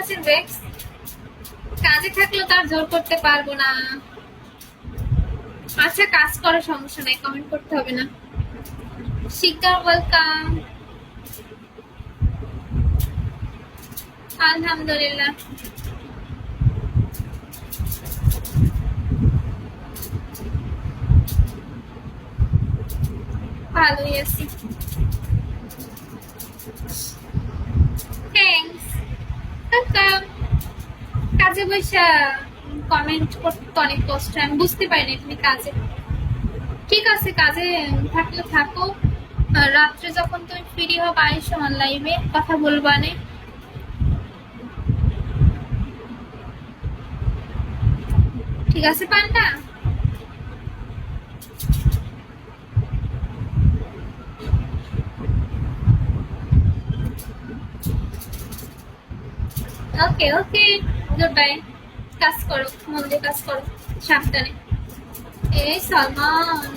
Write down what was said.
আছেন রেক্স? কাজে থাকলেও তার জোর করতে পারবো না। আচ্ছা কাজ করো, সমস্যা নাই, কমেন্ট করতে হবে না। শিকার ওয়েলকাম। আলহামদুলিল্লাহ ভালোই আছি। থ্যাঙ্কস। ওয়েলকাম। কাজে বসে কমেন্ট করতে অনেক কষ্ট, আমি বুঝতে পারিনি তুমি কাজে। ঠিক আছে, কাজে থাকলে থাকো, রাত্রে যখন তুমি ফ্রি হবে আইসো অনলাইনে, কথা বলবানে। ঠিক আছে পান্ডা? ওকে ওকে, গুড বাই। কাজ করো, মন দিয়ে কাজ করো, সাবধানে। এই সালমান।